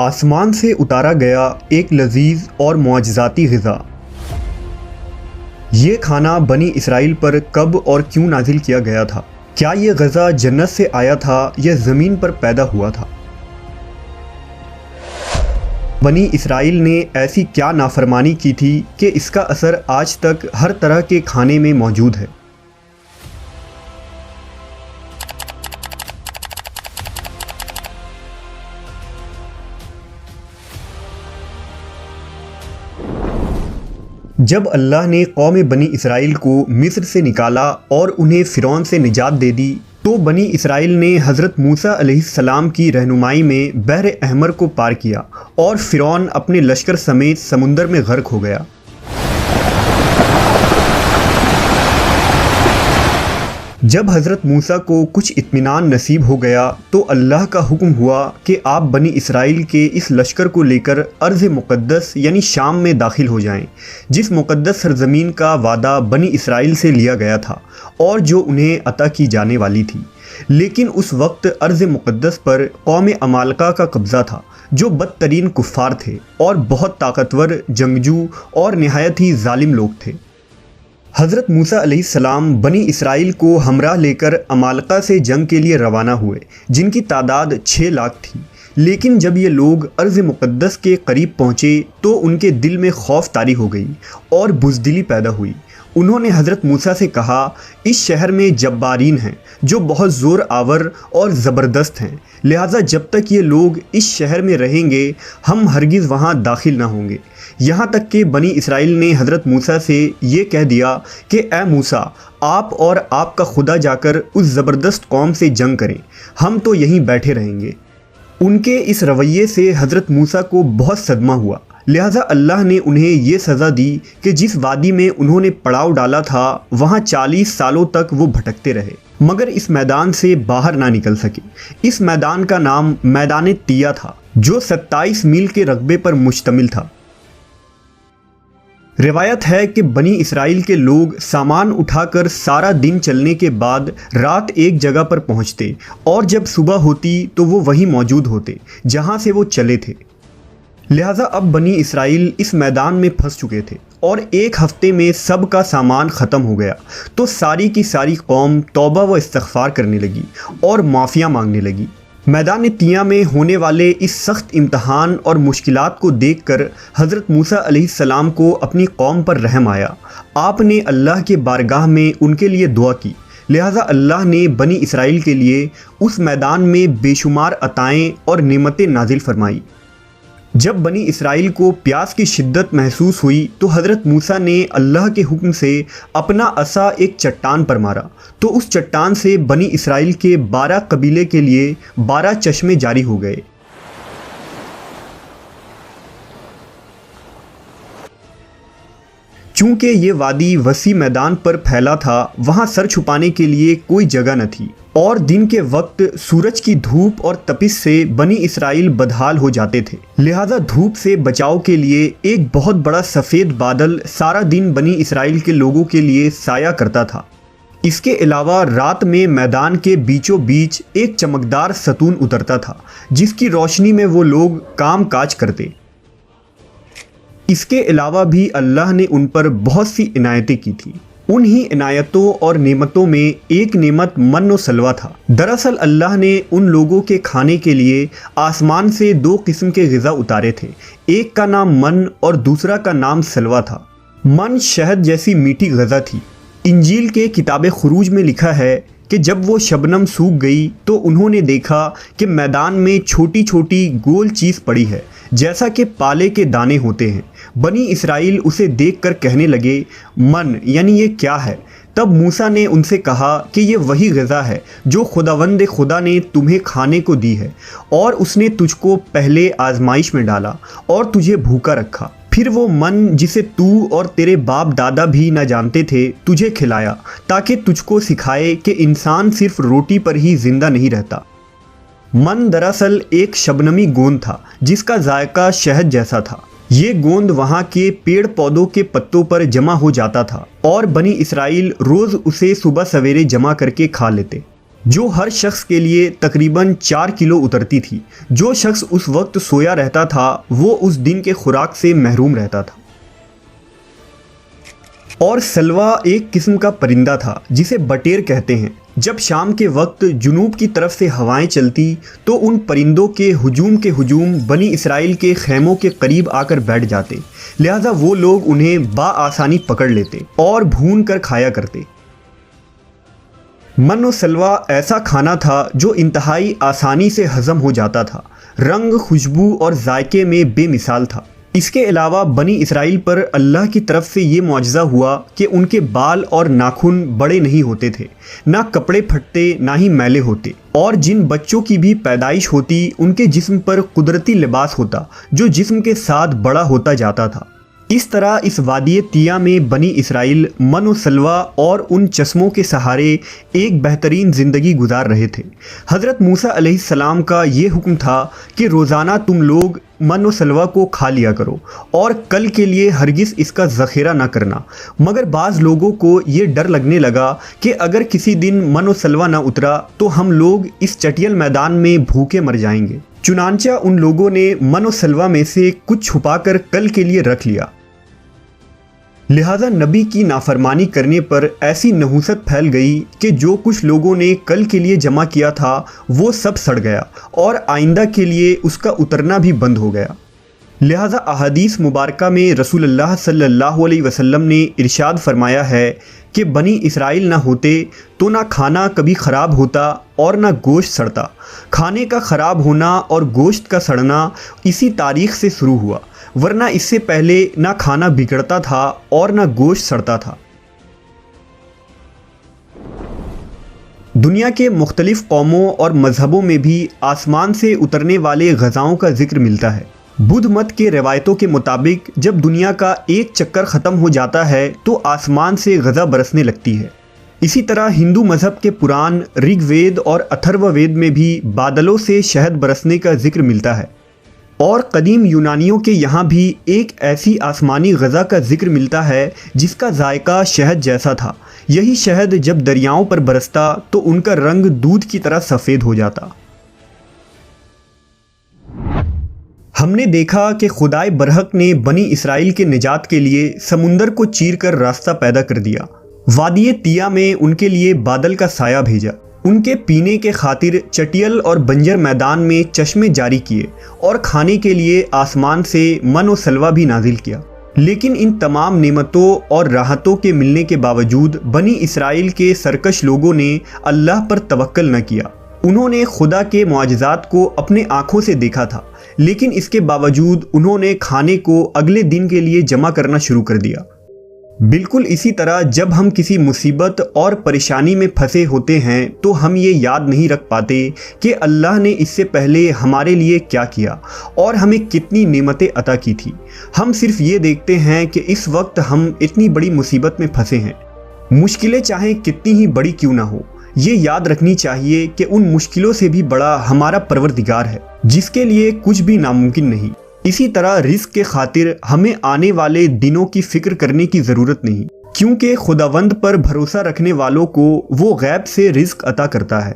آسمان سے اتارا گیا ایک لذیذ اور معجزاتی غذا۔ یہ کھانا بنی اسرائیل پر کب اور کیوں نازل کیا گیا تھا؟ کیا یہ غذا جنت سے آیا تھا یا زمین پر پیدا ہوا تھا؟ بنی اسرائیل نے ایسی کیا نافرمانی کی تھی کہ اس کا اثر آج تک ہر طرح کے کھانے میں موجود ہے؟ جب اللہ نے قوم بنی اسرائیل کو مصر سے نکالا اور انہیں فرعون سے نجات دے دی تو بنی اسرائیل نے حضرت موسیٰ علیہ السلام کی رہنمائی میں بحر احمر کو پار کیا اور فرعون اپنے لشکر سمیت سمندر میں غرق ہو گیا۔ جب حضرت موسیٰ کو کچھ اطمینان نصیب ہو گیا تو اللہ کا حکم ہوا کہ آپ بنی اسرائیل کے اس لشکر کو لے کر ارض مقدس یعنی شام میں داخل ہو جائیں، جس مقدس سرزمین کا وعدہ بنی اسرائیل سے لیا گیا تھا اور جو انہیں عطا کی جانے والی تھی۔ لیکن اس وقت ارض مقدس پر قوم عمالقہ کا قبضہ تھا، جو بدترین کفار تھے اور بہت طاقتور جنگجو اور نہایت ہی ظالم لوگ تھے۔ حضرت موسیٰ علیہ السلام بنی اسرائیل کو ہمراہ لے کر عمالقہ سے جنگ کے لیے روانہ ہوئے، جن کی تعداد 6 لاکھ تھی۔ لیکن جب یہ لوگ ارض مقدس کے قریب پہنچے تو ان کے دل میں خوف طاری ہو گئی اور بزدلی پیدا ہوئی۔ انہوں نے حضرت موسیٰ سے کہا، اس شہر میں جبارین ہیں جو بہت زور آور اور زبردست ہیں، لہٰذا جب تک یہ لوگ اس شہر میں رہیں گے ہم ہرگز وہاں داخل نہ ہوں گے۔ یہاں تک کہ بنی اسرائیل نے حضرت موسیٰ سے یہ کہہ دیا کہ اے موسیٰ، آپ اور آپ کا خدا جا کر اس زبردست قوم سے جنگ کریں، ہم تو یہیں بیٹھے رہیں گے۔ ان کے اس رویے سے حضرت موسیٰ کو بہت صدمہ ہوا، لہٰذا اللہ نے انہیں یہ سزا دی کہ جس وادی میں انہوں نے پڑاؤ ڈالا تھا وہاں 40 سالوں تک وہ بھٹکتے رہے مگر اس میدان سے باہر نہ نکل سکے۔ اس میدان کا نام میدان تیہ تھا، جو 27 میل کے رقبے پر مشتمل تھا۔ روایت ہے کہ بنی اسرائیل کے لوگ سامان اٹھا کر سارا دن چلنے کے بعد رات ایک جگہ پر پہنچتے اور جب صبح ہوتی تو وہ وہیں موجود ہوتے جہاں سے وہ چلے تھے۔ لہٰذا اب بنی اسرائیل اس میدان میں پھنس چکے تھے اور ایک ہفتے میں سب کا سامان ختم ہو گیا تو ساری کی ساری قوم توبہ و استغفار کرنے لگی اور معافیاں مانگنے لگی۔ میدان تیہ میں ہونے والے اس سخت امتحان اور مشکلات کو دیکھ کر حضرت موسیٰ علیہ السلام کو اپنی قوم پر رحم آیا۔ آپ نے اللہ کے بارگاہ میں ان کے لیے دعا کی، لہٰذا اللہ نے بنی اسرائیل کے لیے اس میدان میں بے شمار عطائیں اور نعمتیں نازل فرمائی۔ جب بنی اسرائیل کو پیاس کی شدت محسوس ہوئی تو حضرت موسیٰ نے اللہ کے حکم سے اپنا عصا ایک چٹان پر مارا تو اس چٹان سے بنی اسرائیل کے 12 قبیلے کے لیے 12 چشمے جاری ہو گئے۔ چونکہ یہ وادی وسیع میدان پر پھیلا تھا، وہاں سر چھپانے کے لیے کوئی جگہ نہ تھی اور دن کے وقت سورج کی دھوپ اور تپش سے بنی اسرائیل بدحال ہو جاتے تھے، لہٰذا دھوپ سے بچاؤ کے لیے ایک بہت بڑا سفید بادل سارا دن بنی اسرائیل کے لوگوں کے لیے سایہ کرتا تھا۔ اس کے علاوہ رات میں میدان کے بیچوں بیچ ایک چمکدار ستون اترتا تھا جس کی روشنی میں وہ لوگ کام کاج کرتے۔ اس کے علاوہ بھی اللہ نے ان پر بہت سی عنایتیں کی تھیں۔ انہی عنایتوں اور نعمتوں میں ایک نعمت من و سلوہ تھا۔ دراصل اللہ نے ان لوگوں کے کھانے کے لیے آسمان سے 2 قسم کے غذا اتارے تھے، ایک کا نام من اور دوسرا کا نام سلوہ تھا۔ من شہد جیسی میٹھی غذا تھی۔ انجیل کے کتاب خروج میں لکھا ہے کہ جب وہ شبنم سوکھ گئی تو انہوں نے دیکھا کہ میدان میں چھوٹی چھوٹی گول چیز پڑی ہے جیسا کہ پالے کے دانے ہوتے ہیں۔ بنی اسرائیل اسے دیکھ کر کہنے لگے، من یعنی یہ کیا ہے؟ تب موسیٰ نے ان سے کہا کہ یہ وہی غذا ہے جو خداوند خدا نے تمہیں کھانے کو دی ہے، اور اس نے تجھ کو پہلے آزمائش میں ڈالا اور تجھے بھوکا رکھا، پھر وہ من جسے تو اور تیرے باپ دادا بھی نہ جانتے تھے تجھے کھلایا، تاکہ تجھ کو سکھائے کہ انسان صرف روٹی پر ہی زندہ نہیں رہتا۔ من دراصل ایک شبنمی گوند تھا جس کا ذائقہ شہد جیسا تھا۔ یہ گوند وہاں کے پیڑ پودوں کے پتوں پر جمع ہو جاتا تھا اور بنی اسرائیل روز اسے صبح سویرے جمع کر کے کھا لیتے۔ جو ہر شخص کے لیے تقریباً 4 کلو اترتی تھی۔ جو شخص اس وقت سویا رہتا تھا وہ اس دن کے خوراک سے محروم رہتا تھا۔ اور سلوا ایک قسم کا پرندہ تھا جسے بٹیر کہتے ہیں۔ جب شام کے وقت جنوب کی طرف سے ہوائیں چلتی تو ان پرندوں کے ہجوم بنی اسرائیل کے خیموں کے قریب آ کر بیٹھ جاتے، لہٰذا وہ لوگ انہیں بآسانی پکڑ لیتے اور بھون کر کھایا کرتے۔ من و سلوا ایسا کھانا تھا جو انتہائی آسانی سے ہضم ہو جاتا تھا، رنگ، خوشبو اور ذائقے میں بے مثال تھا۔ اس کے علاوہ بنی اسرائیل پر اللہ کی طرف سے یہ معجزہ ہوا کہ ان کے بال اور ناخن بڑے نہیں ہوتے تھے، نہ کپڑے پھٹتے نہ ہی میلے ہوتے، اور جن بچوں کی بھی پیدائش ہوتی ان کے جسم پر قدرتی لباس ہوتا جو جسم کے ساتھ بڑا ہوتا جاتا تھا۔ اس طرح اس وادی طیہ میں بنی اسرائیل من و سلوا اور ان چشموں کے سہارے ایک بہترین زندگی گزار رہے تھے۔ حضرت موسیٰ علیہ السلام کا یہ حکم تھا کہ روزانہ تم لوگ من و سلوا کو کھا لیا کرو اور کل کے لیے ہرگز اس کا ذخیرہ نہ کرنا، مگر بعض لوگوں کو یہ ڈر لگنے لگا کہ اگر کسی دن من و سلوا نہ اترا تو ہم لوگ اس چٹیل میدان میں بھوکے مر جائیں گے۔ چنانچہ ان لوگوں نے من و سلوا میں سے کچھ چھپا کر کل کے لیے رکھ لیا، لہذا نبی کی نافرمانی کرنے پر ایسی نحوست پھیل گئی کہ جو کچھ لوگوں نے کل کے لیے جمع کیا تھا وہ سب سڑ گیا اور آئندہ کے لیے اس کا اترنا بھی بند ہو گیا۔ لہذا احادیث مبارکہ میں رسول اللہ صلی اللہ علیہ وسلم نے ارشاد فرمایا ہے کہ بنی اسرائیل نہ ہوتے تو نہ کھانا کبھی خراب ہوتا اور نہ گوشت سڑتا۔ کھانے کا خراب ہونا اور گوشت کا سڑنا اسی تاریخ سے شروع ہوا، ورنہ اس سے پہلے نہ کھانا بگڑتا تھا اور نہ گوشت سڑتا تھا۔ دنیا کے مختلف قوموں اور مذہبوں میں بھی آسمان سے اترنے والے غذاؤں کا ذکر ملتا ہے۔ بدھ مت کے روایتوں کے مطابق جب دنیا کا ایک چکر ختم ہو جاتا ہے تو آسمان سے غذا برسنے لگتی ہے۔ اسی طرح ہندو مذہب کے پران رگ وید اور اتھرو وید میں بھی بادلوں سے شہد برسنے کا ذکر ملتا ہے، اور قدیم یونانیوں کے یہاں بھی ایک ایسی آسمانی غذا کا ذکر ملتا ہے جس کا ذائقہ شہد جیسا تھا۔ یہی شہد جب دریاؤں پر برستا تو ان کا رنگ دودھ کی طرح سفید ہو جاتا۔ ہم نے دیکھا کہ خدائے برحق نے بنی اسرائیل کے نجات کے لیے سمندر کو چیر کر راستہ پیدا کر دیا، وادی طیہ میں ان کے لیے بادل کا سایہ بھیجا، ان کے پینے کے خاطر چٹیل اور بنجر میدان میں چشمے جاری کیے، اور کھانے کے لیے آسمان سے من و سلوا بھی نازل کیا۔ لیکن ان تمام نعمتوں اور راحتوں کے ملنے کے باوجود بنی اسرائیل کے سرکش لوگوں نے اللہ پر توکل نہ کیا۔ انہوں نے خدا کے معجزات کو اپنے آنکھوں سے دیکھا تھا، لیکن اس کے باوجود انہوں نے کھانے کو اگلے دن کے لیے جمع کرنا شروع کر دیا۔ بالکل اسی طرح جب ہم کسی مصیبت اور پریشانی میں پھنسے ہوتے ہیں تو ہم یہ یاد نہیں رکھ پاتے کہ اللہ نے اس سے پہلے ہمارے لیے کیا کیا اور ہمیں کتنی نعمتیں عطا کی تھی۔ ہم صرف یہ دیکھتے ہیں کہ اس وقت ہم اتنی بڑی مصیبت میں پھنسے ہیں۔ مشکلیں چاہے کتنی ہی بڑی کیوں نہ ہو، یہ یاد رکھنی چاہیے کہ ان مشکلوں سے بھی بڑا ہمارا پروردگار ہے جس کے لیے کچھ بھی ناممکن نہیں۔ اسی طرح رزق کے خاطر ہمیں آنے والے دنوں کی فکر کرنے کی ضرورت نہیں، کیونکہ خداوند پر بھروسہ رکھنے والوں کو وہ غیب سے رزق عطا کرتا ہے۔